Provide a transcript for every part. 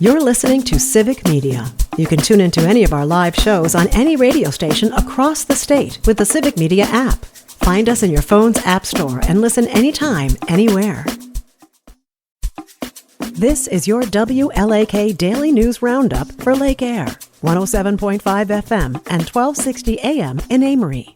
You're listening to Civic Media. You can tune into any of our live shows on any radio station across the state with the Civic Media app. Find us in your phone's app store and listen anytime, anywhere. This is your WLAK Daily News Roundup for Lake Air, 107.5 FM and 1260 AM in Amory.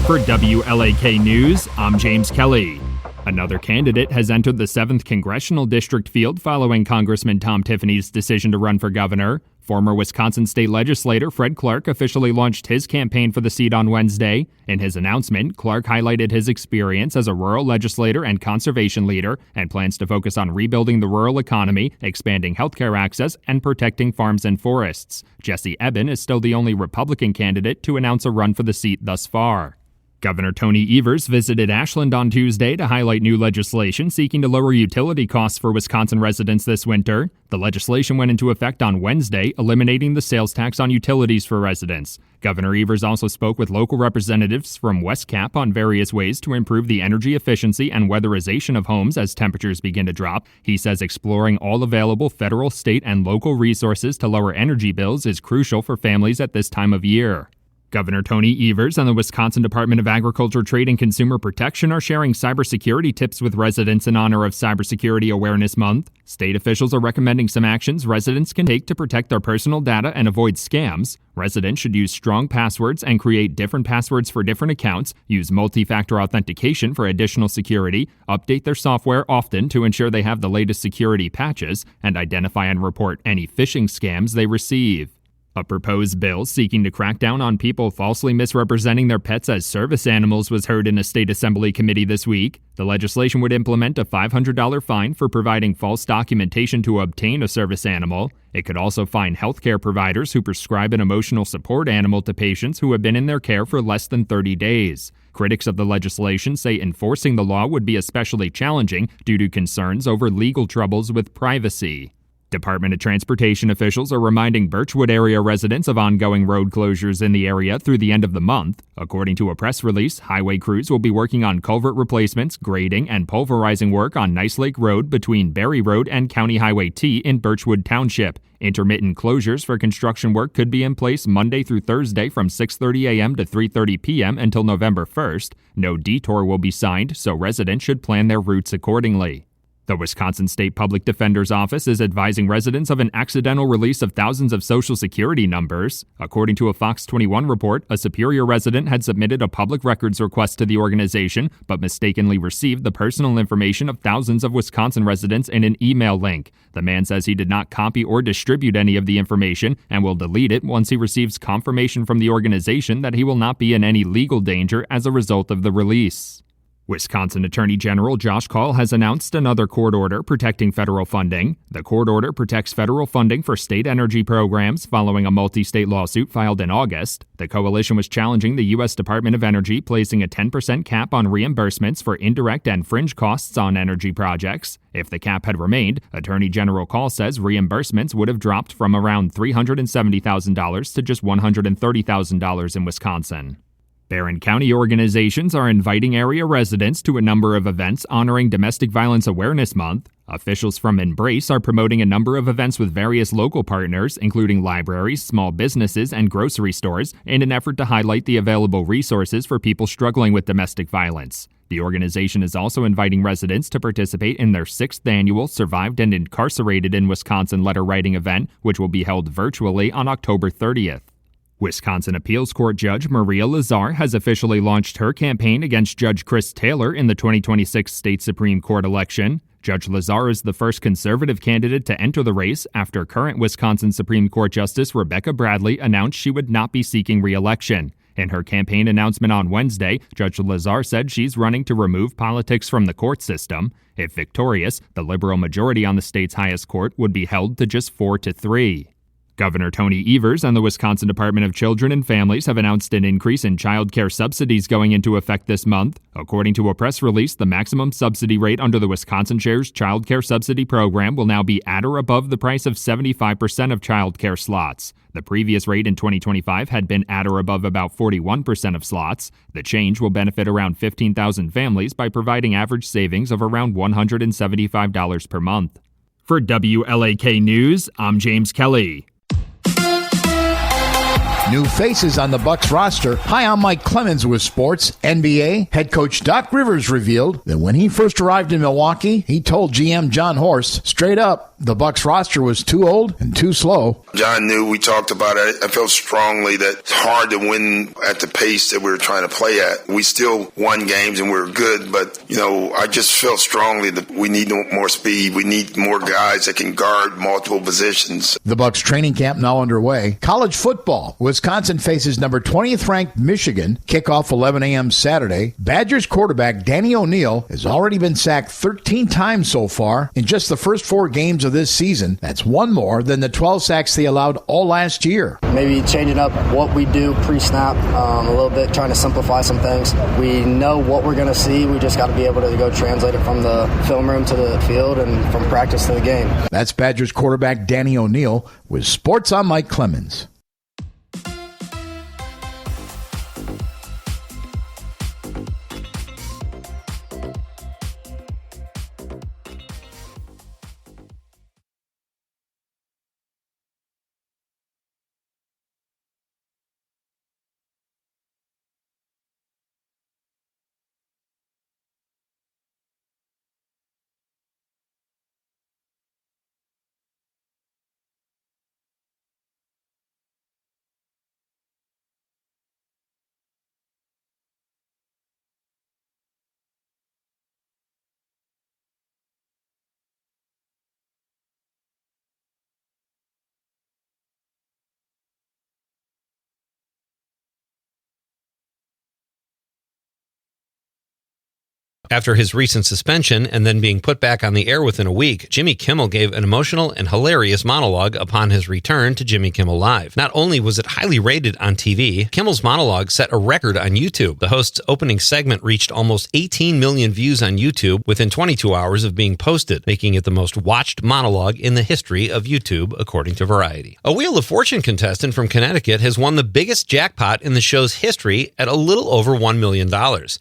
For WLAK News, I'm James Kelly. Another candidate has entered the 7th Congressional District field following Congressman Tom Tiffany's decision to run for governor. Former Wisconsin State Legislator Fred Clark officially launched his campaign for the seat on Wednesday. In his announcement, Clark highlighted his experience as a rural legislator and conservation leader and plans to focus on rebuilding the rural economy, expanding healthcare access, and protecting farms and forests. Jesse Eben is still the only Republican candidate to announce a run for the seat thus far. Governor Tony Evers visited Ashland on Tuesday to highlight new legislation seeking to lower utility costs for Wisconsin residents this winter. The legislation went into effect on Wednesday, eliminating the sales tax on utilities for residents. Governor Evers also spoke with local representatives from West Cap on various ways to improve the energy efficiency and weatherization of homes as temperatures begin to drop. He says exploring all available federal, state, and local resources to lower energy bills is crucial for families at this time of year. Governor Tony Evers and the Wisconsin Department of Agriculture, Trade, and Consumer Protection are sharing cybersecurity tips with residents in honor of Cybersecurity Awareness Month. State officials are recommending some actions residents can take to protect their personal data and avoid scams. Residents should use strong passwords and create different passwords for different accounts, use multi-factor authentication for additional security, update their software often to ensure they have the latest security patches, and identify and report any phishing scams they receive. A proposed bill seeking to crack down on people falsely misrepresenting their pets as service animals was heard in a state assembly committee this week. The legislation would implement a $500 fine for providing false documentation to obtain a service animal. It could also fine healthcare providers who prescribe an emotional support animal to patients who have been in their care for less than 30 days. Critics of the legislation say enforcing the law would be especially challenging due to concerns over legal troubles with privacy. Department of Transportation officials are reminding Birchwood area residents of ongoing road closures in the area through the end of the month. According to a press release, highway crews will be working on culvert replacements, grading, and pulverizing work on Nice Lake Road between Berry Road and County Highway T in Birchwood Township. Intermittent closures for construction work could be in place Monday through Thursday from 6:30 a.m. to 3:30 p.m. until November 1st. No detour will be signed, so residents should plan their routes accordingly. The Wisconsin State Public Defender's Office is advising residents of an accidental release of thousands of Social Security numbers. According to a Fox 21 report, a Superior resident had submitted a public records request to the organization, but mistakenly received the personal information of thousands of Wisconsin residents in an email link. The man says he did not copy or distribute any of the information and will delete it once he receives confirmation from the organization that he will not be in any legal danger as a result of the release. Wisconsin Attorney General Josh Kaul has announced another court order protecting federal funding. The court order protects federal funding for state energy programs following a multi-state lawsuit filed in August. The coalition was challenging the U.S. Department of Energy placing a 10% cap on reimbursements for indirect and fringe costs on energy projects. If the cap had remained, Attorney General Kaul says reimbursements would have dropped from around $370,000 to just $130,000 in Wisconsin. Barron County organizations are inviting area residents to a number of events honoring Domestic Violence Awareness Month. Officials from Embrace are promoting a number of events with various local partners, including libraries, small businesses, and grocery stores, in an effort to highlight the available resources for people struggling with domestic violence. The organization is also inviting residents to participate in their 6th annual Survived and Incarcerated in Wisconsin letter writing event, which will be held virtually on October 30th. Wisconsin Appeals Court Judge Maria Lazar has officially launched her campaign against Judge Chris Taylor in the 2026 state Supreme Court election. Judge Lazar is the first conservative candidate to enter the race after current Wisconsin Supreme Court Justice Rebecca Bradley announced she would not be seeking re-election. In her campaign announcement on Wednesday, Judge Lazar said she's running to remove politics from the court system. If victorious, the liberal majority on the state's highest court would be held to just 4-3. Governor Tony Evers and the Wisconsin Department of Children and Families have announced an increase in child care subsidies going into effect this month. According to a press release, the maximum subsidy rate under the Wisconsin Shares Child Care Subsidy Program will now be at or above the price of 75% of child care slots. The previous rate in 2025 had been at or above about 41% of slots. The change will benefit around 15,000 families by providing average savings of around $175 per month. For WLAK News, I'm James Kelly. New faces on the Bucs roster. Hi, I'm Mike Clemens with sports. NBA head coach Doc Rivers revealed that when he first arrived in Milwaukee, he told GM John Horst straight up the Bucs roster was too old and too slow. John knew, we talked about it. I felt strongly that it's hard to win at the pace that we were trying to play at. We still won games and we were good, but, I just felt strongly that we need more speed. We need more guys that can guard multiple positions. The Bucs training camp now underway. College football. Wisconsin faces number 20th ranked Michigan. Kickoff 11 a.m. Saturday. Badgers quarterback Danny O'Neal has already been sacked 13 times so far in just the first 4 games of this season. That's one more than the 12 sacks they allowed all last year. Maybe changing up what we do pre-snap a little bit, trying to simplify some things. We know what we're going to see. We just got to be able to go translate it from the film room to the field and from practice to the game. That's Badgers quarterback Danny O'Neal with Sports on Mike Clemens. After his recent suspension and then being put back on the air within a week, Jimmy Kimmel gave an emotional and hilarious monologue upon his return to Jimmy Kimmel Live. Not only was it highly rated on TV, Kimmel's monologue set a record on YouTube. The host's opening segment reached almost 18 million views on YouTube within 22 hours of being posted, making it the most watched monologue in the history of YouTube, according to Variety. A Wheel of Fortune contestant from Connecticut has won the biggest jackpot in the show's history at a little over $1 million.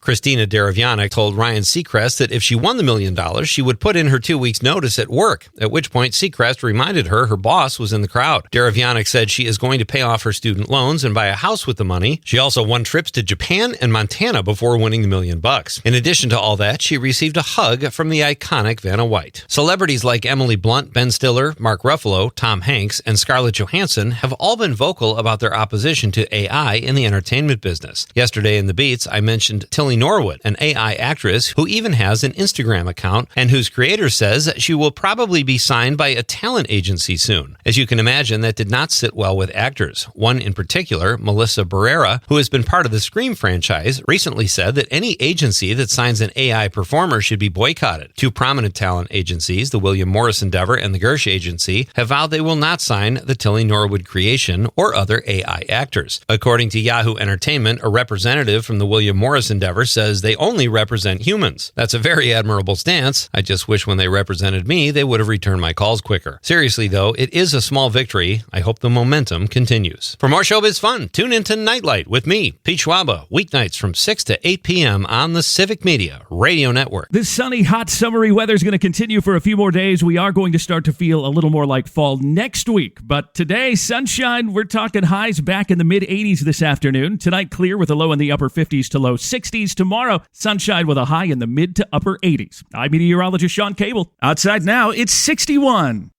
Christina Deravianic told Ryan Seacrest that if she won the $1 million, she would put in her 2 weeks' notice at work, at which point Seacrest reminded her boss was in the crowd. Deravianic said she is going to pay off her student loans and buy a house with the money. She also won trips to Japan and Montana before winning the $1 million. In addition to all that, she received a hug from the iconic Vanna White. Celebrities like Emily Blunt, Ben Stiller, Mark Ruffalo, Tom Hanks, and Scarlett Johansson have all been vocal about their opposition to AI in the entertainment business. Yesterday in The Beats, I mentioned Tilly Norwood, an AI actress who even has an Instagram account and whose creator says she will probably be signed by a talent agency soon. As you can imagine, that did not sit well with actors. One in particular, Melissa Barrera, who has been part of the Scream franchise, recently said that any agency that signs an AI performer should be boycotted. 2 prominent talent agencies, the William Morris Endeavor and the Gersh Agency, have vowed they will not sign the Tilly Norwood creation or other AI actors. According to Yahoo Entertainment, a representative from the William Morris Endeavor says they only represent humans. That's a very admirable stance. I just wish when they represented me, they would have returned my calls quicker. Seriously, though, it is a small victory. I hope the momentum continues. For more showbiz fun, tune into Nightlight with me, Pete Schwaba, weeknights from 6 to 8 p.m. on the Civic Media Radio Network. This sunny, hot, summery weather is going to continue for a few more days. We are going to start to feel a little more like fall next week. But today, sunshine, we're talking highs back in the mid-80s this afternoon. Tonight, clear with a low in the upper 50s to low 60s. Tomorrow, sunshine with a high in the mid to upper 80s. I'm meteorologist Sean Cable. Outside now, it's 61.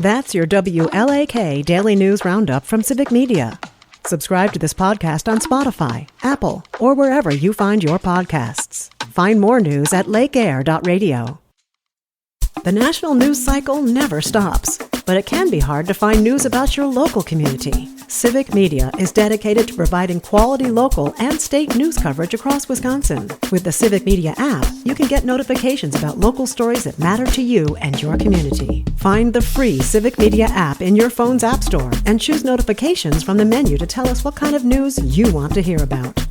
That's your WLAK Daily News Roundup from Civic Media. Subscribe to this podcast on Spotify, Apple, or wherever you find your podcasts. Find more news at lakeair.radio. The national news cycle never stops. but it can be hard to find news about your local community. Civic Media is dedicated to providing quality local and state news coverage across Wisconsin. With the Civic Media app, you can get notifications about local stories that matter to you and your community. Find the free Civic Media app in your phone's app store and choose notifications from the menu to tell us what kind of news you want to hear about.